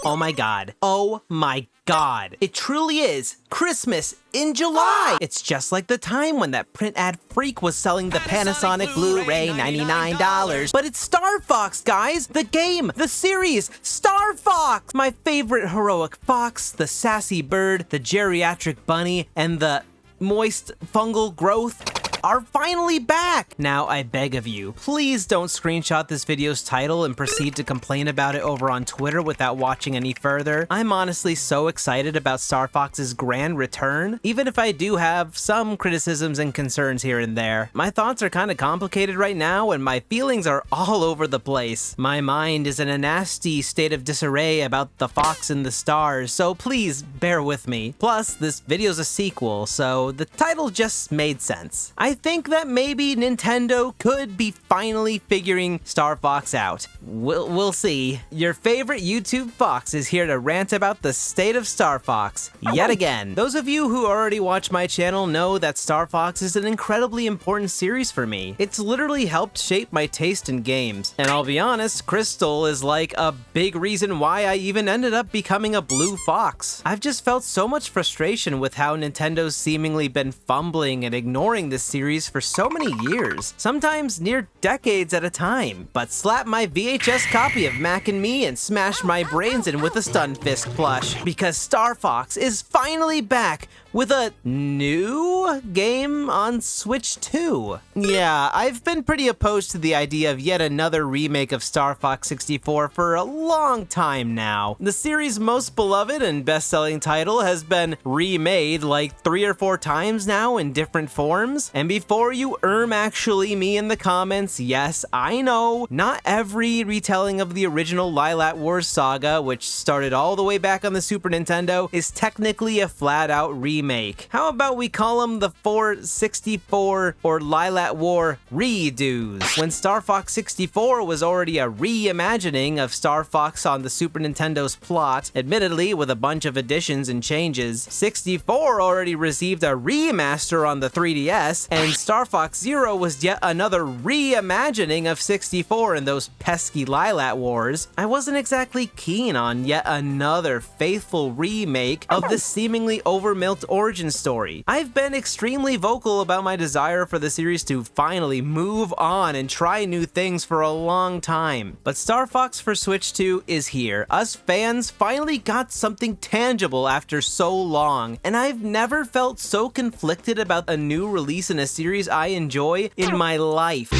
Oh my god. Oh my god. It truly is Christmas in July. It's just like the time when that print ad freak was selling the Panasonic Blu-ray $99. But it's Star Fox, guys. The game, the series, Star Fox. My favorite heroic fox, the sassy bird, the geriatric bunny, and the moist fungal growth are finally back! Now, I beg of you, please don't screenshot this video's title and proceed to complain about it over on Twitter without watching any further. I'm honestly so excited about Star Fox's grand return, even if I do have some criticisms and concerns here and there. My thoughts are kind of complicated right now, and my feelings are all over the place. My mind is in a nasty state of disarray about the fox and the stars, so please bear with me. Plus, this video's a sequel, so the title just made sense. I think that maybe Nintendo could be finally figuring Star Fox out. We'll see. Your favorite YouTube fox is here to rant about the state of Star Fox yet again. Those of you who already watch my channel know that Star Fox is an incredibly important series for me. It's literally helped shape my taste in games. And I'll be honest, Crystal is like a big reason why I even ended up becoming a blue fox. I've just felt so much frustration with how Nintendo's seemingly been fumbling and ignoring this series for so many years, sometimes near decades at a time. But slap my VHS copy of Mac and Me and smash my brains in with a Stun Fist plush, because Star Fox is finally back with a new game on Switch 2. Yeah, I've been pretty opposed to the idea of yet another remake of Star Fox 64 for a long time now. The series' most beloved and best-selling title has been remade like 3 or 4 times now in different forms. And before you actually me in the comments, yes, I know, not every retelling of the original Lilat Wars saga, which started all the way back on the Super Nintendo, is technically a flat-out remake. How about we call them the 464 or Lilat War redos? When Star Fox 64 was already a reimagining of Star Fox on the Super Nintendo's plot, admittedly with a bunch of additions and changes, 64 already received a remaster on the 3DS, and Star Fox Zero was yet another reimagining of 64 in those pesky Lilat Wars. I wasn't exactly keen on yet another faithful remake of the seemingly overmilked origin story. I've been extremely vocal about my desire for the series to finally move on and try new things for a long time. But Star Fox for Switch 2 is here. Us fans finally got something tangible after so long, and I've never felt so conflicted about a new release in a series I enjoy in my life.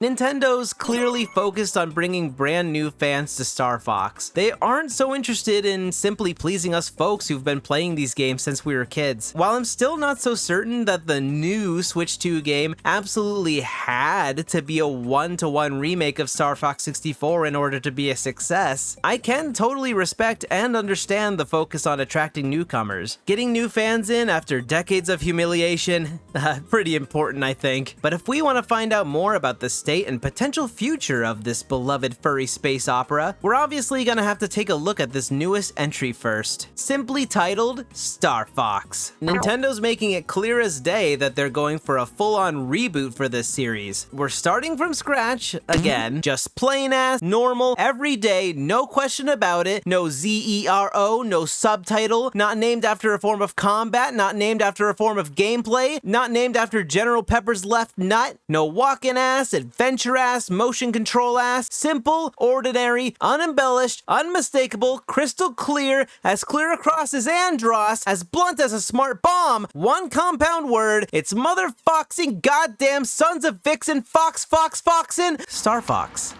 Nintendo's clearly focused on bringing brand new fans to Star Fox. They aren't so interested in simply pleasing us folks who've been playing these games since we were kids. While I'm still not so certain that the new Switch 2 game absolutely had to be a one-to-one remake of Star Fox 64 in order to be a success, I can totally respect and understand the focus on attracting newcomers. Getting new fans in after decades of humiliation, pretty important, I think. But if we want to find out more about the state and potential future of this beloved furry space opera, we're obviously gonna have to take a look at this newest entry first. Simply titled Star Fox. Nintendo's making it clear as day that they're going for a full-on reboot for this series. We're starting from scratch, again, just plain ass, normal, everyday, no question about it, no ZERO, no subtitle, not named after a form of combat, not named after a form of gameplay, not named after General Pepper's left nut, no walking ass, adventure ass, motion control ass, simple, ordinary, unembellished, unmistakable, crystal clear across as Andros, as blunt as a smart bomb, one compound word, it's motherfoxing goddamn sons of vixen foxin, Star Fox.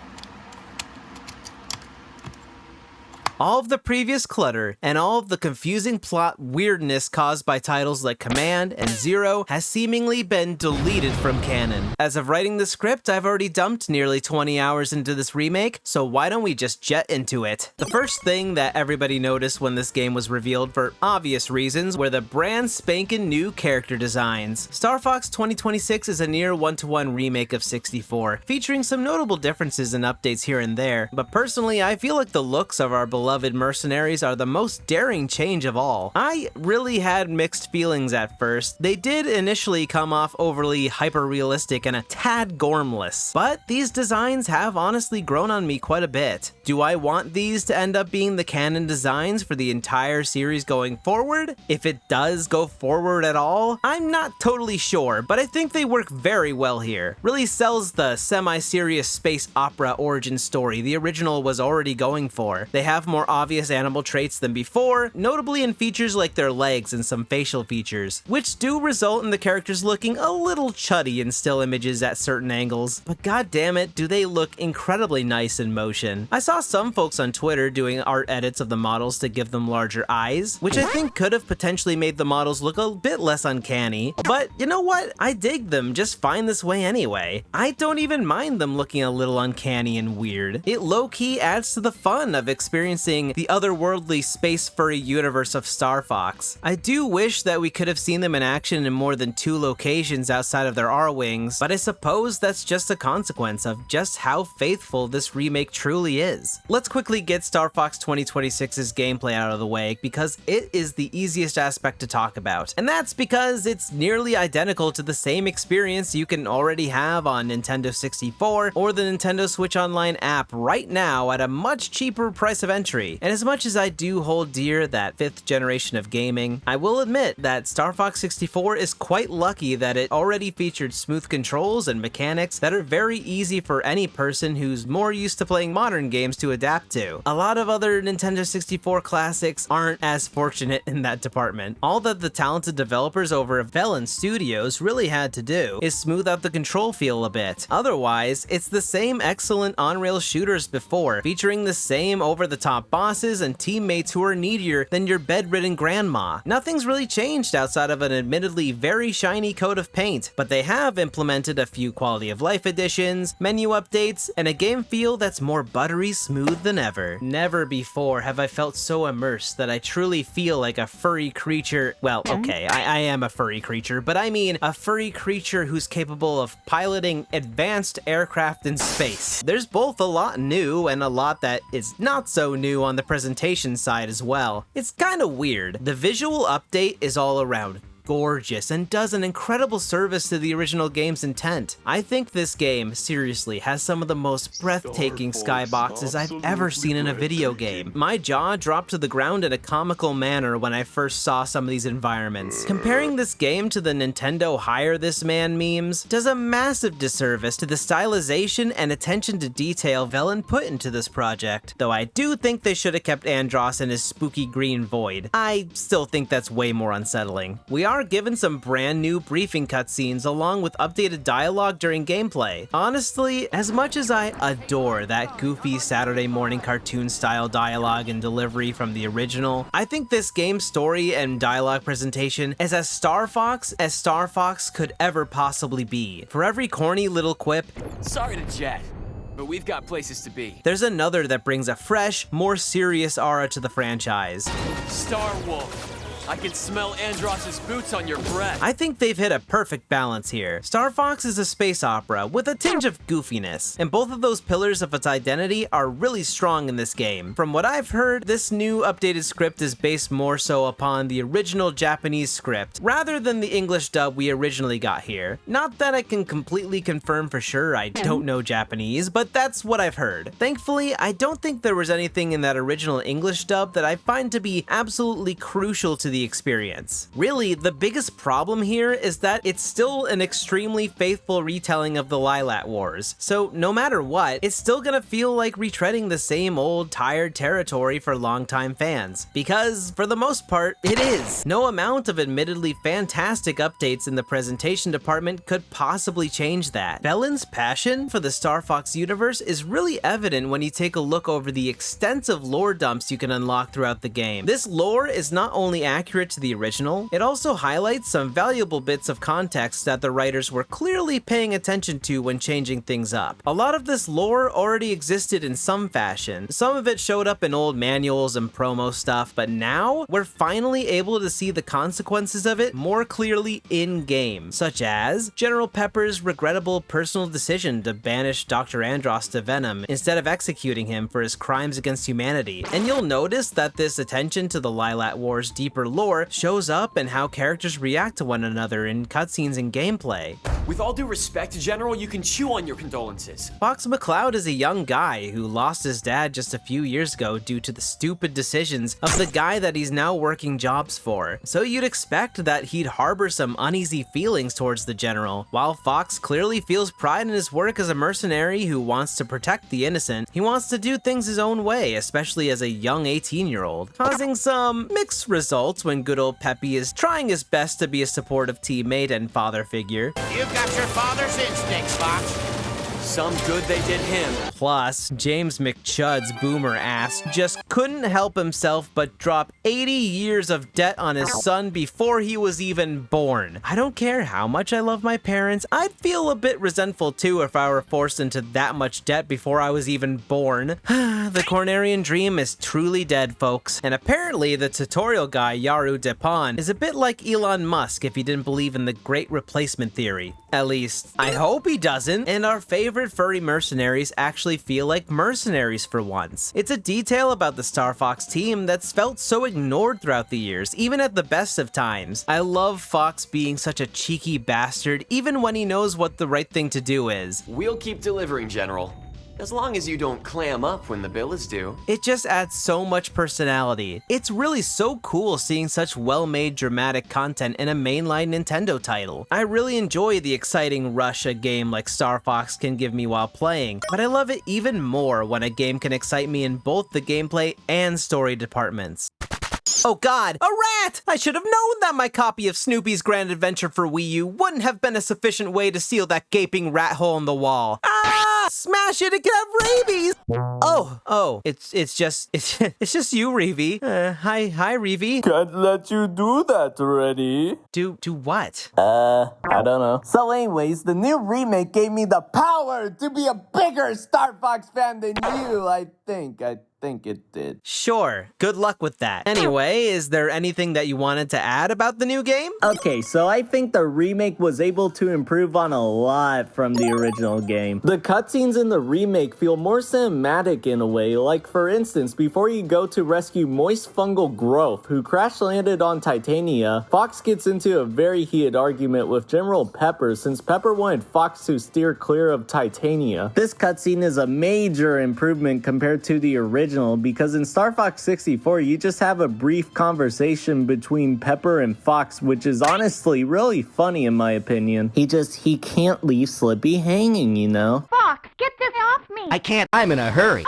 All of the previous clutter and all of the confusing plot weirdness caused by titles like Command and Zero has seemingly been deleted from canon. As of writing the script, I've already dumped nearly 20 hours into this remake, so why don't we just jet into it? The first thing that everybody noticed when this game was revealed for obvious reasons were the brand spanking new character designs. Star Fox 2026 is a near one-to-one remake of 64, featuring some notable differences and updates here and there, but personally I feel like the looks of our beloved beloved mercenaries are the most daring change of all. I really had mixed feelings at first. They did initially come off overly hyper-realistic and a tad gormless, but these designs have honestly grown on me quite a bit. Do I want these to end up being the canon designs for the entire series going forward? If it does go forward at all, I'm not totally sure, but I think they work very well here. Really sells the semi-serious space opera origin story the original was already going for. They have more obvious animal traits than before, notably in features like their legs and some facial features, which do result in the characters looking a little chuddy in still images at certain angles, but god damn it, do they look incredibly nice in motion. I saw some folks on Twitter doing art edits of the models to give them larger eyes, which I think could have potentially made the models look a bit less uncanny, but you know what? I dig them just fine this way anyway. I don't even mind them looking a little uncanny and weird. It low-key adds to the fun of experiencing the otherworldly space furry universe of Star Fox. I do wish that we could have seen them in action in more than 2 locations outside of their R-Wings, but I suppose that's just a consequence of just how faithful this remake truly is. Let's quickly get Star Fox 2026's gameplay out of the way because it is the easiest aspect to talk about, and that's because it's nearly identical to the same experience you can already have on Nintendo 64 or the Nintendo Switch Online app right now at a much cheaper price of entry. And as much as I do hold dear that 5th generation of gaming, I will admit that Star Fox 64 is quite lucky that it already featured smooth controls and mechanics that are very easy for any person who's more used to playing modern games to adapt to. A lot of other Nintendo 64 classics aren't as fortunate in that department. All that the talented developers over at Velan Studios really had to do is smooth out the control feel a bit. Otherwise, it's the same excellent on-rail shooters before, featuring the same over-the-top bosses and teammates who are needier than your bedridden grandma. Nothing's really changed outside of an admittedly very shiny coat of paint, but they have implemented a few quality of life additions, menu updates, and a game feel that's more buttery smooth than ever. Never before have I felt so immersed that I truly feel like a furry creature. Well, okay, I am a furry creature, but I mean a furry creature who's capable of piloting advanced aircraft in space. There's both a lot new and a lot that is not so new on the presentation side as well. It's kind of weird. The visual update is all around gorgeous and does an incredible service to the original game's intent. I think this game, seriously, has some of the most breathtaking skyboxes I've ever seen in a video game. My jaw dropped to the ground in a comical manner when I first saw some of these environments. Comparing this game to the Nintendo Hire This Man memes does a massive disservice to the stylization and attention to detail Velan put into this project, though I do think they should have kept Andross in his spooky green void. I still think that's way more unsettling. We are given some brand new briefing cutscenes along with updated dialogue during gameplay. Honestly, as much as I adore that goofy Saturday morning cartoon style dialogue and delivery from the original, I think this game's story and dialogue presentation is as Star Fox could ever possibly be. For every corny little quip, "Sorry to jet, but we've got places to be," there's another that brings a fresh, more serious aura to the franchise. "Star Wolf, I can smell Andross's boots on your breath." I think they've hit a perfect balance here. Star Fox is a space opera with a tinge of goofiness, and both of those pillars of its identity are really strong in this game. From what I've heard, this new updated script is based more so upon the original Japanese script, rather than the English dub we originally got here. Not that I can completely confirm for sure, I don't know Japanese, but that's what I've heard. Thankfully, I don't think there was anything in that original English dub that I find to be absolutely crucial to the experience. Really, the biggest problem here is that it's still an extremely faithful retelling of the Lilat Wars, so no matter what, it's still gonna feel like retreading the same old tired territory for longtime fans, because for the most part, it is. No amount of admittedly fantastic updates in the presentation department could possibly change that. Velan's passion for the Star Fox universe is really evident when you take a look over the extensive lore dumps you can unlock throughout the game. This lore is not only accurate accurate to the original, it also highlights some valuable bits of context that the writers were clearly paying attention to when changing things up. A lot of this lore already existed in some fashion. Some of it showed up in old manuals and promo stuff, but now we're finally able to see the consequences of it more clearly in-game, such as General Pepper's regrettable personal decision to banish Dr. Andros to Venom instead of executing him for his crimes against humanity. And you'll notice that this attention to the Lilat War's deeper lore shows up in how characters react to one another in cutscenes and gameplay. With all due respect, General, you can chew on your condolences. Fox McCloud is a young guy who lost his dad just a few years ago due to the stupid decisions of the guy that he's now working jobs for. So you'd expect that he'd harbor some uneasy feelings towards the General. While Fox clearly feels pride in his work as a mercenary who wants to protect the innocent, he wants to do things his own way, especially as a young 18-year-old, causing some mixed results when good old Peppy is trying his best to be a supportive teammate and father figure. You've got your father's instincts, Fox. Some good they did him. Plus, James McChud's boomer ass just couldn't help himself but drop 80 years of debt on his son before he was even born. I don't care how much I love my parents, I'd feel a bit resentful too if I were forced into that much debt before I was even born. The Cornerian dream is truly dead, folks. And apparently the tutorial guy Yaru Depan is a bit like Elon Musk if he didn't believe in the great replacement theory. At least, I hope he doesn't, and our favorite furry mercenaries actually feel like mercenaries for once. It's a detail about the Star Fox team that's felt so ignored throughout the years, even at the best of times. I love Fox being such a cheeky bastard, even when he knows what the right thing to do is. We'll keep delivering, General. As long as you don't clam up when the bill is due. It just adds so much personality. It's really so cool seeing such well-made dramatic content in a mainline Nintendo title. I really enjoy the exciting rush a game like Star Fox can give me while playing, but I love it even more when a game can excite me in both the gameplay and story departments. Oh god, a rat! I should have known that my copy of Snoopy's Grand Adventure for Wii U wouldn't have been a sufficient way to seal that gaping rat hole in the wall. Ah! Smash it, it can have rabies! Oh, it's just you, Reevie. Hi, Reevie. Can't let you do that, Renni. Do what? I don't know. So anyways, the new remake gave me the power to be a bigger Star Fox fan than you, I think it did. Sure, good luck with that. Anyway, is there anything that you wanted to add about the new game? Okay, so I think the remake was able to improve on a lot from the original game. The cutscenes in the remake feel more cinematic in a way, like for instance, before you go to rescue Moist Fungal Growth, who crash landed on Titania, Fox gets into a very heated argument with General Pepper since Pepper wanted Fox to steer clear of Titania. This cutscene is a major improvement compared to the original because in Star Fox 64 you just have a brief conversation between Pepper and Fox, which is honestly really funny in my opinion. He can't leave Slippy hanging, you know? Fox, get this off me! I can't. I'm in a hurry.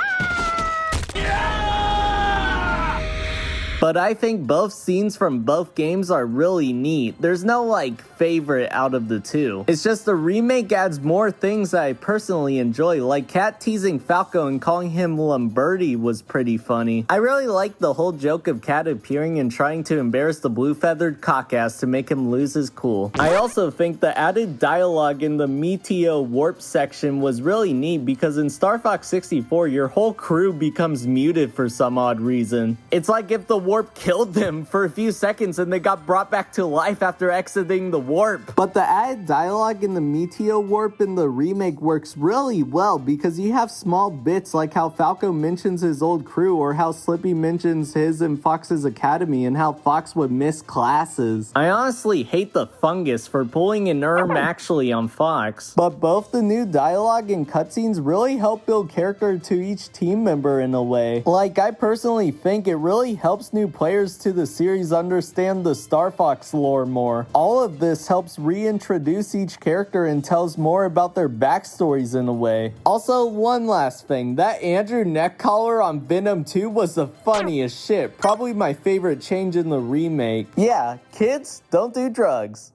But I think both scenes from both games are really neat. There's no like favorite out of the two. It's just the remake adds more things that I personally enjoy, like Cat teasing Falco and calling him Lamberti was pretty funny. I really like the whole joke of Cat appearing and trying to embarrass the blue-feathered cockass to make him lose his cool. I also think the added dialogue in the Meteo Warp section was really neat because in Star Fox 64 your whole crew becomes muted for some odd reason. It's like if the warp killed them for a few seconds and they got brought back to life after exiting the warp. But the added dialogue in the Meteo Warp in the remake works really well because you have small bits like how Falco mentions his old crew or how Slippy mentions his and Fox's academy and how Fox would miss classes. I honestly hate the fungus for pulling an actually on Fox, but both the new dialogue and cutscenes really help build character to each team member in a way. Like, I personally think it really helps new players to the series understand the Star Fox lore more. All of this helps reintroduce each character and tells more about their backstories in a way. Also, one last thing, that Andrew neck collar on Venom 2 was the funniest shit. Probably my favorite change in the remake. Yeah, kids, don't do drugs.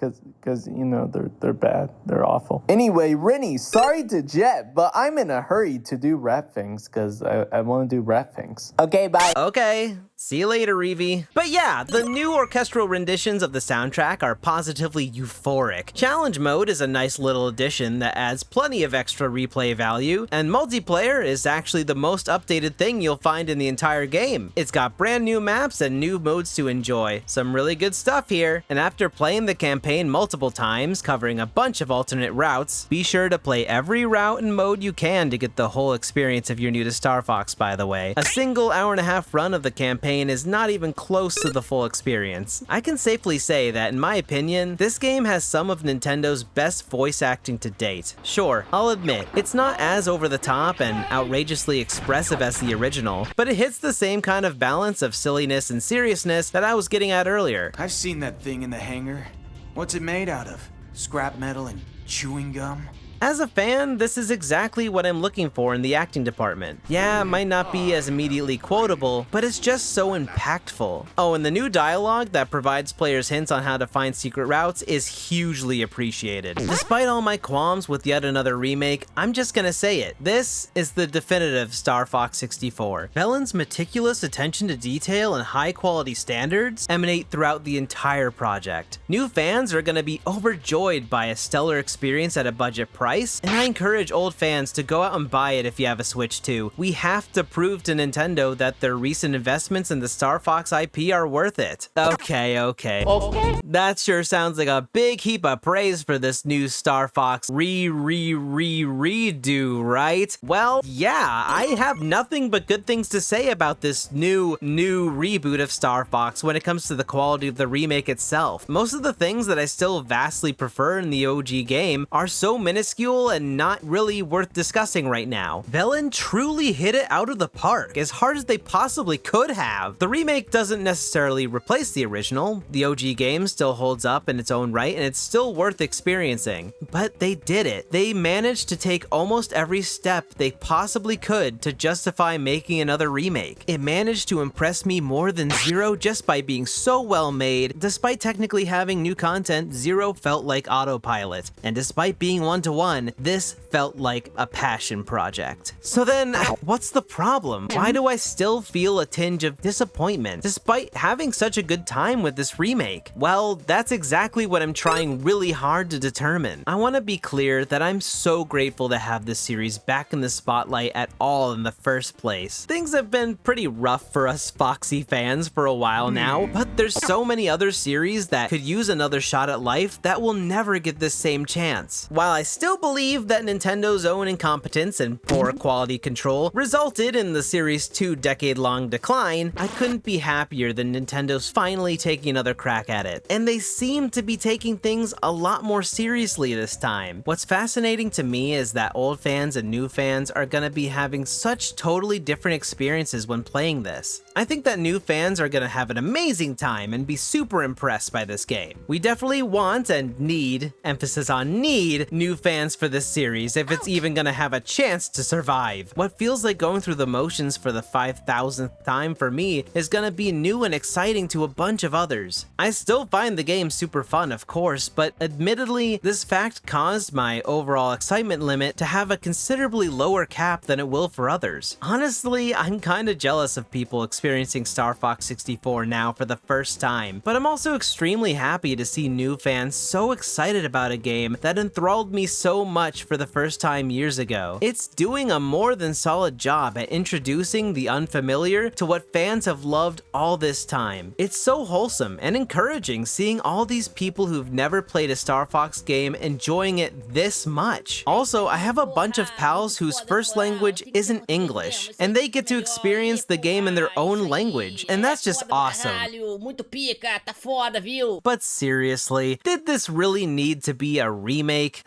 Because you know, they're bad. They're awful. Anyway, Renni, sorry to jet, but I'm in a hurry to do rap things because I want to do rap things. Okay, bye. Okay, see you later, Reevie. But yeah, the new orchestral renditions of the soundtrack are positively euphoric. Challenge mode is a nice little addition that adds plenty of extra replay value, and multiplayer is actually the most updated thing you'll find in the entire game. It's got brand new maps and new modes to enjoy. Some really good stuff here, and after playing the campaign multiple times, covering a bunch of alternate routes, be sure to play every route and mode you can to get the whole experience if you're new to Star Fox, by the way. A single hour-and-a-half run of the campaign is not even close to the full experience. I can safely say that, in my opinion, this game has some of Nintendo's best voice acting to date. Sure, I'll admit, it's not as over-the-top and outrageously expressive as the original, but it hits the same kind of balance of silliness and seriousness that I was getting at earlier. I've seen that thing in the hangar. What's it made out of? Scrap metal and chewing gum? As a fan, this is exactly what I'm looking for in the acting department. Yeah, it might not be as immediately quotable, but it's just so impactful. Oh, and the new dialogue that provides players hints on how to find secret routes is hugely appreciated. Despite all my qualms with yet another remake, I'm just gonna say it. This is the definitive Star Fox 64. Velen's meticulous attention to detail and high quality standards emanate throughout the entire project. New fans are gonna be overjoyed by a stellar experience at a budget price, and I encourage old fans to go out and buy it if you have a Switch too. We have to prove to Nintendo that their recent investments in the Star Fox IP are worth it. Okay. That sure sounds like a big heap of praise for this new Star Fox redo, right? Well, yeah, I have nothing but good things to say about this new reboot of Star Fox when it comes to the quality of the remake itself. Most of the things that I still vastly prefer in the OG game are so minuscule and not really worth discussing right now. Velen truly hit it out of the park, as hard as they possibly could have. The remake doesn't necessarily replace the original. The OG game still holds up in its own right, and it's still worth experiencing. But they did it. They managed to take almost every step they possibly could to justify making another remake. It managed to impress me more than Zero just by being so well made. Despite technically having new content, Zero felt like autopilot, and despite being one-to-one, this felt like a passion project. So then, what's the problem? Why do I still feel a tinge of disappointment despite having such a good time with this remake? Well, that's exactly what I'm trying really hard to determine. I want to be clear that I'm so grateful to have this series back in the spotlight at all in the first place. Things have been pretty rough for us Foxy fans for a while now, but there's so many other series that could use another shot at life that will never get this same chance. While I still believe that Nintendo's own incompetence and poor quality control resulted in the series' 2-decade-long decline, I couldn't be happier than Nintendo's finally taking another crack at it. And they seem to be taking things a lot more seriously this time. What's fascinating to me is that old fans and new fans are gonna be having such totally different experiences when playing this. I think that new fans are gonna have an amazing time and be super impressed by this game. We definitely want and need, emphasis on need, new fans for this series if it's even gonna have a chance to survive. What feels like going through the motions for the 5,000th time for me is gonna be new and exciting to a bunch of others. I still find the game super fun, of course, but admittedly, this fact caused my overall excitement limit to have a considerably lower cap than it will for others. Honestly, I'm kinda jealous of people experiencing Star Fox 64 now for the first time, but I'm also extremely happy to see new fans so excited about a game that enthralled me so much for the first time years ago. It's doing a more than solid job at introducing the unfamiliar to what fans have loved all this time. It's so wholesome and encouraging seeing all these people who've never played a Star Fox game enjoying it this much. Also, I have a bunch of pals whose first language isn't English, and they get to experience the game in their own language, and that's just awesome. But seriously, did this really need to be a remake?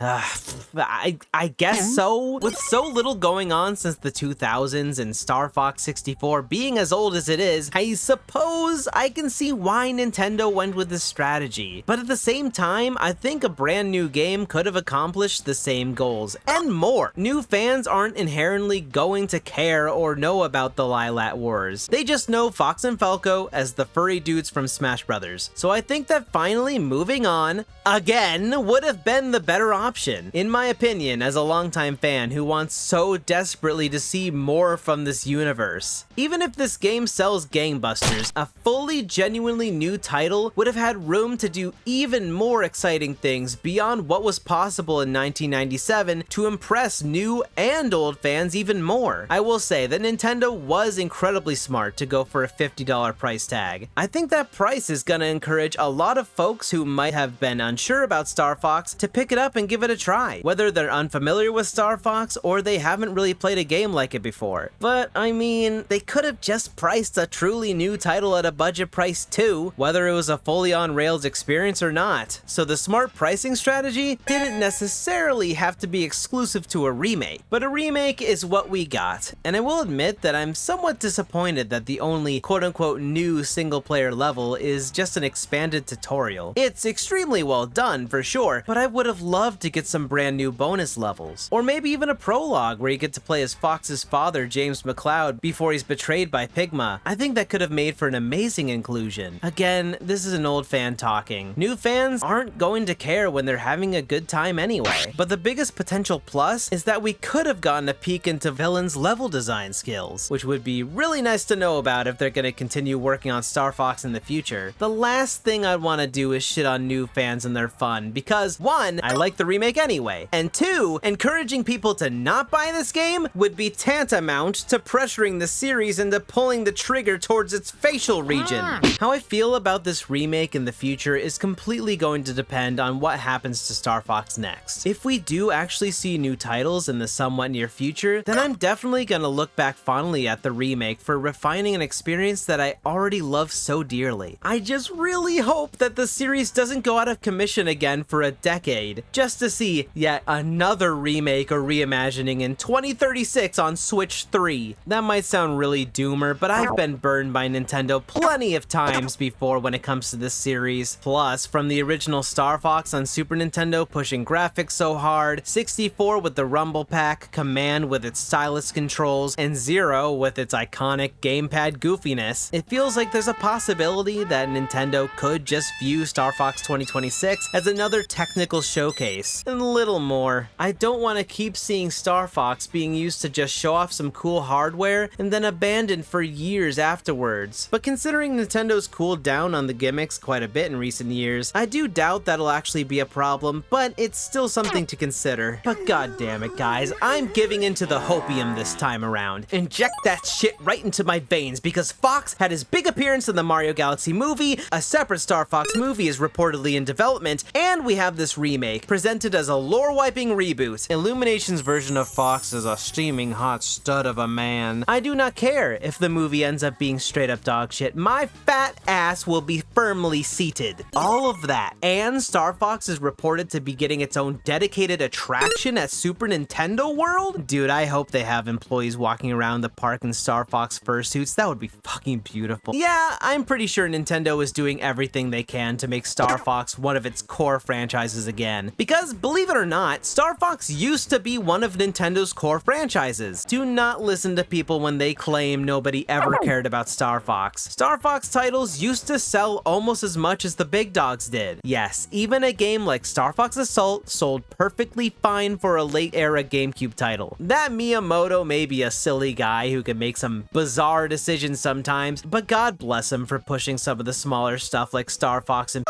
I guess so. With so little going on since the 2000s and Star Fox 64 being as old as it is, I suppose I can see why Nintendo went with this strategy. But at the same time, I think a brand new game could have accomplished the same goals and more. New fans aren't inherently going to care or know about the Lilat Wars. They just know Fox and Falco as the furry dudes from Smash Brothers. So I think that finally moving on, again, would have been the better option. In my opinion, as a longtime fan who wants so desperately to see more from this universe. Even if this game sells gangbusters, a fully genuinely new title would have had room to do even more exciting things beyond what was possible in 1997 to impress new and old fans even more. I will say that Nintendo was incredibly smart to go for a $50 price tag. I think that price is gonna encourage a lot of folks who might have been unsure about Star Fox to pick it up and give it a try, whether they're unfamiliar with Star Fox or they haven't really played a game like it before. But I mean, they could have just priced a truly new title at a budget price too, whether it was a fully on rails experience or not. So the smart pricing strategy didn't necessarily have to be exclusive to a remake, but a remake is what we got. And I will admit that I'm somewhat disappointed that the only quote-unquote new single-player level is just an expanded tutorial. It's extremely well done for sure, but I would have loved to get some brand new bonus levels. Or maybe even a prologue where you get to play as Fox's father, James McCloud, before he's betrayed by Pigma. I think that could have made for an amazing inclusion. Again, this is an old fan talking. New fans aren't going to care when they're having a good time anyway. But the biggest potential plus is that we could have gotten a peek into villains' level design skills, which would be really nice to know about if they're going to continue working on Star Fox in the future. The last thing I'd want to do is shit on new fans and their fun, because 1, I like the remake anyway, and 2, encouraging people to not buy this game would be tantamount to pressuring the series into pulling the trigger towards its facial region. How I feel about this remake in the future is completely going to depend on what happens to Star Fox next. If we do actually see new titles in the somewhat near future, then I'm definitely gonna look back fondly at the remake for refining an experience that I already love so dearly. I just really hope that the series doesn't go out of commission again for a decade, just to see yet another remake or reimagining in 2036 on Switch 3. That might sound really doomer, but I've been burned by Nintendo plenty of times before when it comes to this series. Plus, from the original Star Fox on Super Nintendo pushing graphics so hard, 64 with the Rumble Pack, Command with its stylus controls, and Zero with its iconic gamepad goofiness, it feels like there's a possibility that Nintendo could just view Star Fox 2026 as another technical showcase, and a little more. I don't want to keep seeing Star Fox being used to just show off some cool hardware and then abandoned for years afterwards. But considering Nintendo's cooled down on the gimmicks quite a bit in recent years, I do doubt that'll actually be a problem, but it's still something to consider. But god damn it guys, I'm giving into the hopium this time around. Inject that shit right into my veins, because Fox had his big appearance in the Mario Galaxy movie, a separate Star Fox movie is reportedly in development, and we have this remake, presented as a lore-wiping reboot. Illumination's version of Fox is a steaming hot stud of a man. I do not care if the movie ends up being straight up dog shit, my fat ass will be firmly seated. All of that, and Star Fox is reported to be getting its own dedicated attraction at Super Nintendo World? Dude, I hope they have employees walking around the park in Star Fox fursuits. That would be fucking beautiful. Yeah, I'm pretty sure Nintendo is doing everything they can to make Star Fox one of its core franchises again. Because, believe it or not, Star Fox used to be one of Nintendo's core franchises. Do not listen to people when they claim nobody ever cared about Star Fox. Star Fox titles used to sell almost as much as the big dogs did. Yes, even a game like Star Fox Assault sold perfectly fine for a late-era GameCube title. That Miyamoto may be a silly guy who can make some bizarre decisions sometimes, but God bless him for pushing some of the smaller stuff like Star Fox and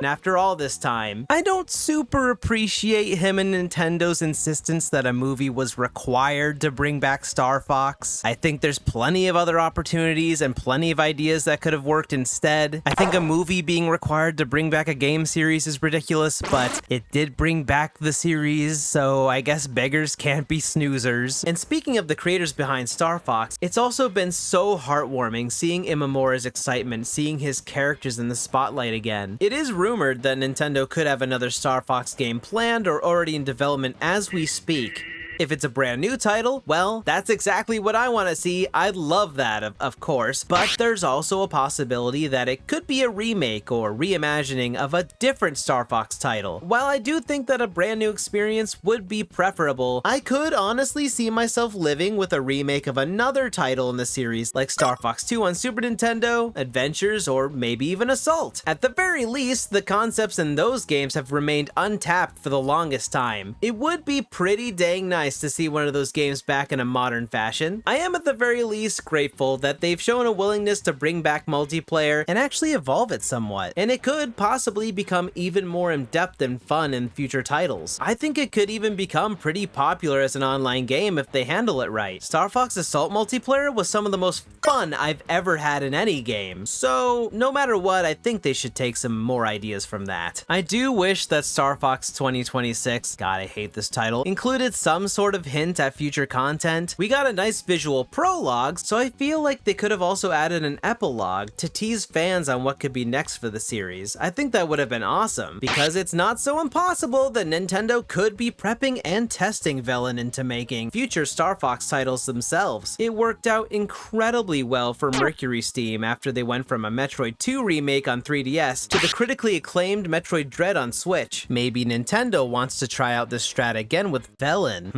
after all this time. I don't super appreciate him and Nintendo's insistence that a movie was required to bring back Star Fox. I think there's plenty of other opportunities and plenty of ideas that could have worked instead. I think a movie being required to bring back a game series is ridiculous, but it did bring back the series, so I guess beggars can't be snoozers. And speaking of the creators behind Star Fox, it's also been so heartwarming seeing Imamura's excitement, seeing his characters in the spotlight again. It is rumored that Nintendo could have another Star Fox game planned or already in development as we speak. If it's a brand new title, well, that's exactly what I want to see. I'd love that, of course, but there's also a possibility that it could be a remake or reimagining of a different Star Fox title. While I do think that a brand new experience would be preferable, I could honestly see myself living with a remake of another title in the series, like Star Fox 2 on Super Nintendo, Adventures, or maybe even Assault. At the very least, the concepts in those games have remained untapped for the longest time. It would be pretty dang nice to see one of those games back in a modern fashion. I am at the very least grateful that they've shown a willingness to bring back multiplayer and actually evolve it somewhat, and it could possibly become even more in-depth and fun in future titles. I think it could even become pretty popular as an online game if they handle it right. Star Fox Assault multiplayer was some of the most fun I've ever had in any game, so no matter what, I think they should take some more ideas from that. I do wish that Star Fox 2026, God I hate this title, included some sort of hint at future content. We got a nice visual prologue, so I feel like they could have also added an epilogue to tease fans on what could be next for the series. I think that would have been awesome, because it's not so impossible that Nintendo could be prepping and testing Velen into making future Star Fox titles themselves. It worked out incredibly well for Mercury Steam after they went from a Metroid 2 remake on 3DS to the critically acclaimed Metroid Dread on Switch. Maybe Nintendo wants to try out this strat again with Velen.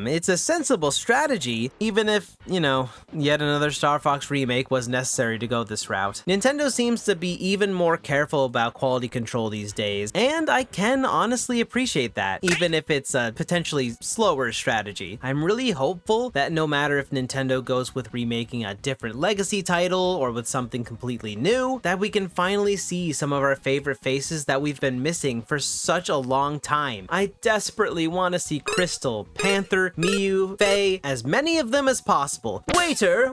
It's a sensible strategy, even if, you know, yet another Star Fox remake was necessary to go this route. Nintendo seems to be even more careful about quality control these days, and I can honestly appreciate that, even if it's a potentially slower strategy. I'm really hopeful that no matter if Nintendo goes with remaking a different legacy title or with something completely new, that we can finally see some of our favorite faces that we've been missing for such a long time. I desperately want to see Crystal, Panther, Miyu, Faye, as many of them as possible. Waiter,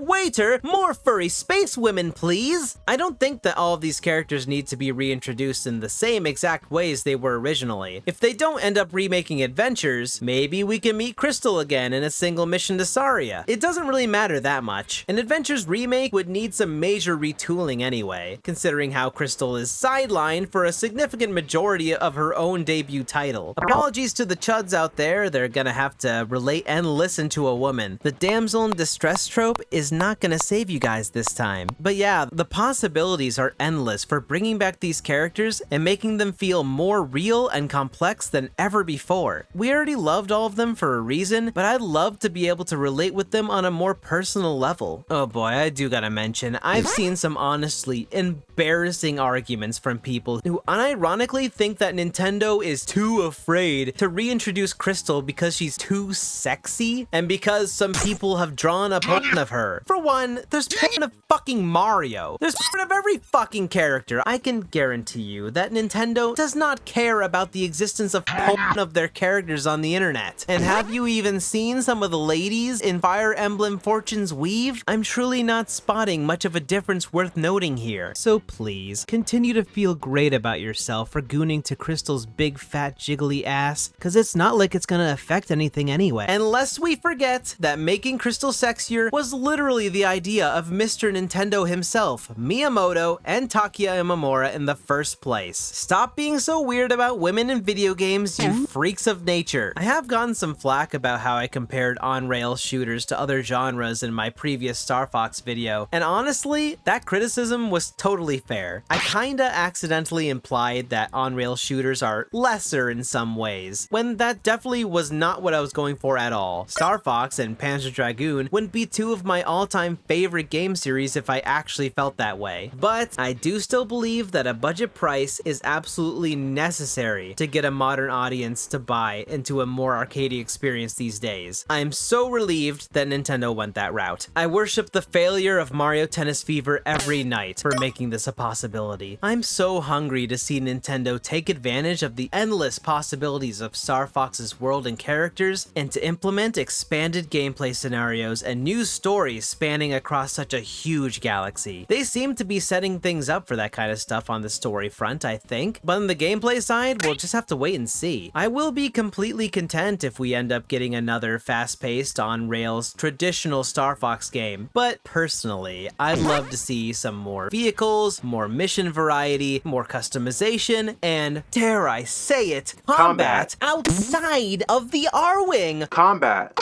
more furry space women, please! I don't think that all of these characters need to be reintroduced in the same exact ways they were originally. If they don't end up remaking Adventures, maybe we can meet Crystal again in a single mission to Saria. It doesn't really matter that much. An Adventures remake would need some major retooling anyway, considering how Crystal is sidelined for a significant majority of her own debut title. Apologies to the chuds out there, they're gonna have to relate and listen to a woman. The damsel in distress trope is not gonna save you guys this time. But yeah, the possibilities are endless for bringing back these characters and making them feel more real and complex than ever before. We already loved all of them for a reason, but I'd love to be able to relate with them on a more personal level. Oh boy, I do gotta mention, I've seen some honestly embarrassing arguments from people who unironically think that Nintendo is too afraid to reintroduce Crystal because she's too sexy and because some people have drawn a porn of her. For one, there's porn of fucking Mario. There's porn of every fucking character. I can guarantee you that Nintendo does not care about the existence of porn of their characters on the internet. And have you even seen some of the ladies in Fire Emblem Fortune's Weave? I'm truly not spotting much of a difference worth noting here. So please, continue to feel great about yourself for gooning to Crystal's big fat jiggly ass, cause it's not like it's gonna affect anything anyway. Unless we forget that making Crystal sexier was literally the idea of Mr. Nintendo himself, Miyamoto, and Takuya Imamura in the first place. Stop being so weird about women in video games, you freaks of nature. I have gotten some flack about how I compared on-rail shooters to other genres in my previous Star Fox video, and honestly, that criticism was totally fair. I kinda accidentally implied that on-rail shooters are lesser in some ways, when that definitely was not what I was going for at all. Star Fox and Panzer Dragoon wouldn't be two of my all-time favorite game series if I actually felt that way. But I do still believe that a budget price is absolutely necessary to get a modern audience to buy into a more arcadey experience these days. I'm so relieved that Nintendo went that route. I worship the failure of Mario Tennis Fever every night for making this a possibility. I'm so hungry to see Nintendo take advantage of the endless possibilities of Star Fox's world and characters characters, and to implement expanded gameplay scenarios and new stories spanning across such a huge galaxy. They seem to be setting things up for that kind of stuff on the story front, I think, but on the gameplay side, we'll just have to wait and see. I will be completely content if we end up getting another fast-paced, on-rails, traditional Star Fox game, but personally, I'd love to see some more vehicles, more mission variety, more customization, and, dare I say it, combat outside of the R-Wing! Combat.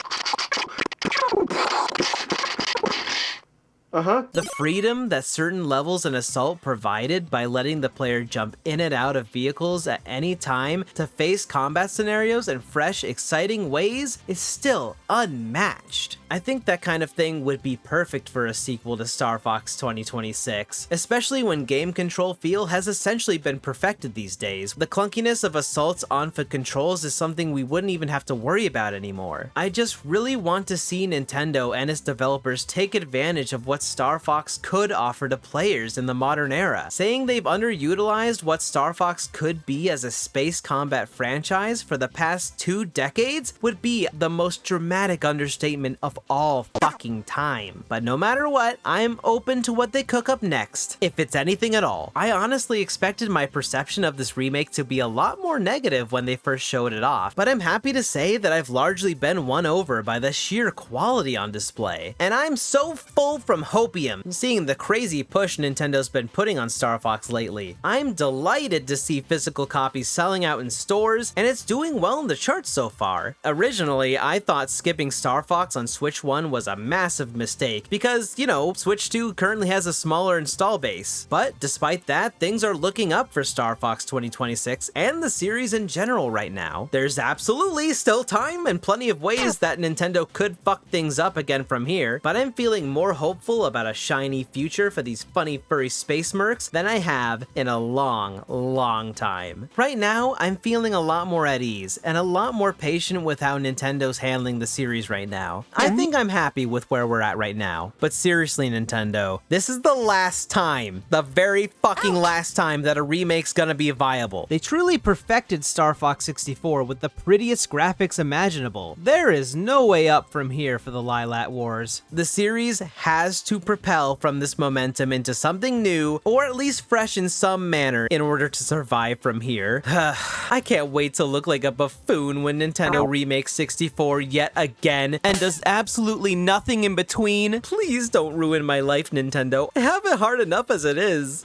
The freedom that certain levels in Assault provided by letting the player jump in and out of vehicles at any time to face combat scenarios in fresh, exciting ways is still unmatched. I think that kind of thing would be perfect for a sequel to Star Fox 2026, especially when game control feel has essentially been perfected these days. The clunkiness of Assault's on-foot controls is something we wouldn't even have to worry about anymore. I just really want to see Nintendo and its developers take advantage of what Star Fox could offer to players in the modern era. Saying they've underutilized what Star Fox could be as a space combat franchise for the past 2 decades would be the most dramatic understatement of all fucking time. But no matter what, I'm open to what they cook up next, if it's anything at all. I honestly expected my perception of this remake to be a lot more negative when they first showed it off, but I'm happy to say that I've largely been won over by the sheer quality on display. And I'm so full from hopium, seeing the crazy push Nintendo's been putting on Star Fox lately. I'm delighted to see physical copies selling out in stores, and it's doing well in the charts so far. Originally, I thought skipping Star Fox on Switch 1 was a massive mistake, because, you know, Switch 2 currently has a smaller install base. But despite that, things are looking up for Star Fox 2026 and the series in general right now. There's absolutely still time and plenty of ways that Nintendo could fuck things up again from here, but I'm feeling more hopeful about a shiny future for these funny furry space mercs than I have in a long time. Right now, I'm feeling a lot more at ease and a lot more patient with how Nintendo's handling the series right now. I think I'm happy with where we're at right now, but seriously, Nintendo, this is the last time, the very fucking last time that a remake's gonna be viable. They truly perfected Star Fox 64 with the prettiest graphics imaginable. There is no way up from here for the Lilat Wars. The series has to propel from this momentum into something new, or at least fresh in some manner, in order to survive from here. I can't wait to look like a buffoon when Nintendo remakes 64 yet again, and does absolutely nothing in between. Please don't ruin my life, Nintendo. I have it hard enough as it is.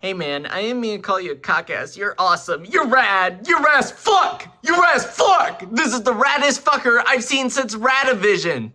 Hey man, I didn't mean to call you a cockass. You're awesome. You're rad. You're as fuck. You're as fuck. This is the raddest fucker I've seen since Radavision.